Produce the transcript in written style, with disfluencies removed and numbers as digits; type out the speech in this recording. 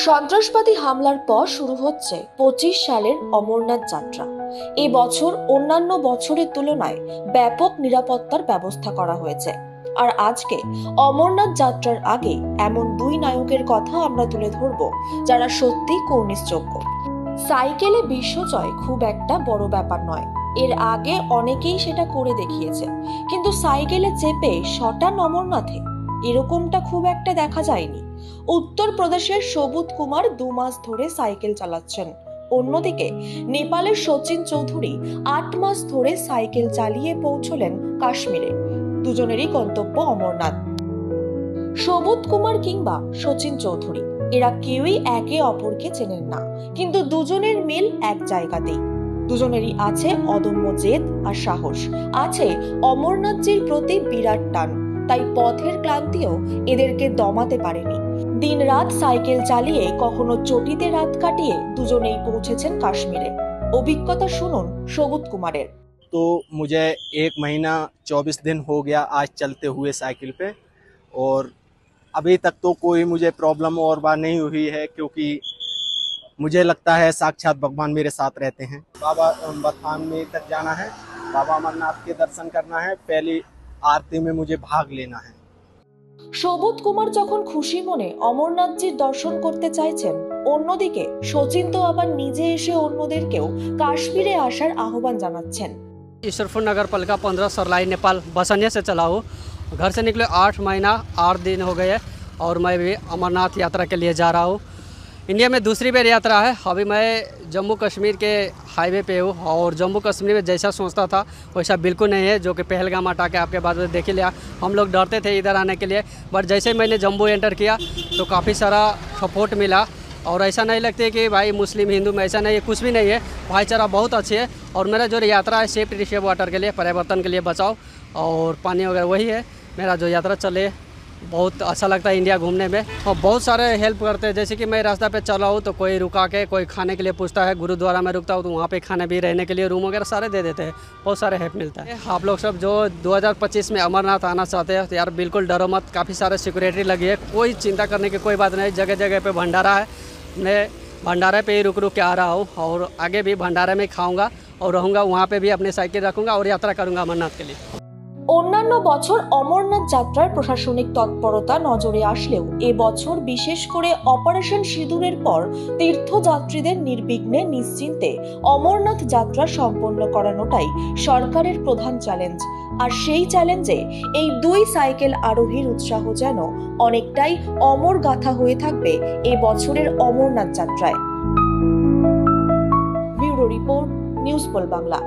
সন্ত্রাসবাদী হামলার পর শুরু হচ্ছে 25 সালের অমরনাথ যাত্রা। এই বছর অন্যান্য বছরের তুলনায় ব্যাপক নিরাপত্তার ব্যবস্থা করা হয়েছে। আর আজকে অমরনাথ যাত্রার আগে এমন দুই নায়কের কথা আমরা তুলে ধরব যারা সত্যি কর্নিশযোগ্য। সাইকেলে বিশ্বজয় খুব একটা বড় ব্যাপার নয়, এর আগে অনেকেই সেটা করে দেখিয়েছে, কিন্তু সাইকেলে চেপে শটান অমরনাথে এরকমটা খুব একটা দেখা যায়নি। উত্তরপ্রদেশের সবুজ কুমার 2 মাস ধরে সাইকেল চালাচ্ছেন, অন্যদিকে নেপালের সচিন চৌধুরী 8 মাস ধরে সাইকেল চালিয়ে পৌঁছলেন কাশ্মীরে। দুজনেরই গন্তব্য অমরনাথ। সবুজ কুমার কিংবা সচিন চৌধুরী এরা কেউই একে অপরকে চেনেন না, কিন্তু দুজনের মিল এক জায়গাতেই। দুজনেরই আছে অদম্য জেদ আর সাহস, আছে অমরনাথজির প্রতি বিরাট টান। তাই পথের ক্লান্তিও এদেরকে দমাতে পারেনি। দিন রাত সাইকেল চালিয়ে কখনো চটিতে রাত কাটিয়ে দুজনেই পৌঁছেছেন কাশ্মীরে। অভিজ্ঞতা শুনুন সবুজ কুমারের। तो मुझे 1 महीना 24 दिन हो गया आज चलते हुए साइकिल पे, और अभी तक तो कोई मुझे प्रॉब्लम और बार नहीं हुई है, क्योंकि मुझे लगता है साक्षात भगवान मेरे साथ रहते हैं। बाबा बथान में तक जाना है, बाबा अमरनाथ के दर्शन करना है, पहली आरती में मुझे भाग लेना है। সবুজ কুমার যখন খুশি মনে অমরনাথজির দর্শন করতে চাইছেন, অন্যদিকে সচিন তো আবার নিজে এসে অন্যদেরকেও কাশ্মীরে আসার আহ্বান জানাচ্ছেন। ईश्वरपुर नगर पालिका 15 सरलाई नेपाल बसनिया से चला हूँ। घर से निकले 8 महीना 8 दिन हो गए और मैं भी अमरनाथ यात्रा के लिए जा रहा हूँ। इंडिया में दूसरी बार यात्रा है। अभी मैं जम्मू कश्मीर के हाईवे पे हूँ और जम्मू कश्मीर में जैसा सोचता था वैसा बिल्कुल नहीं है, जो कि पहलगाम हटा के आपके बाद में देख लिया। हम लोग डरते थे इधर आने के लिए, बट जैसे ही मैंने जम्मू एंटर किया तो काफ़ी सारा सपोर्ट मिला। और ऐसा नहीं लगता कि भाई मुस्लिम हिंदू में ऐसा नहीं है, कुछ भी नहीं है। भाईचारा बहुत अच्छी है। और मेरा जो यात्रा है सेफ रिशेप वाटर के लिए, पर्यावरण के लिए बचाओ और पानी वगैरह, वही है मेरा जो यात्रा चले। बहुत अच्छा लगता है इंडिया घूमने में, और बहुत सारे हेल्प करते हैं। जैसे कि मैं रास्ता पे चला हूँ तो कोई रुका के कोई खाने के लिए पूछता है, गुरुद्वारा में रुकता हूँ तो वहाँ पे खाने भी, रहने के लिए रूम वगैरह सारे दे देते हैं। बहुत सारे हेल्प मिलता है। आप लोग सब जो 2025 में अमरनाथ आना चाहते हैं तो यार बिल्कुल डरो मत, काफ़ी सारे सिक्योरिटी लगी है, कोई चिंता करने की कोई बात नहीं। जगह जगह पे भंडारा है, मैं भंडारे पे ही रुक के आ रहा हूँ और आगे भी भंडारे में खाऊंगा और रहूँगा, वहाँ पे भी अपनी साइकिल रखूँगा और यात्रा करूँगा अमरनाथ के लिए। অন্যান্য বছর অমরনাথ যাত্রার প্রশাসনিক তৎপরতা নজরে আসলেও এবছর বিশেষ করে অপারেশন সিঁদুরের পর তীর্থযাত্রীদের নির্বিঘ্নে নিশ্চিন্তে অমরনাথ যাত্রা সম্পন্ন করানোটাই সরকারের প্রধান চ্যালেঞ্জ। আর সেই চ্যালেঞ্জে এই দুই সাইকেল আরোহীর উৎসাহ যেন অনেকটাই অমর গাথা হয়ে থাকবে এই বছরের অমরনাথ যাত্রায়। Bureau report, news pole Bangla.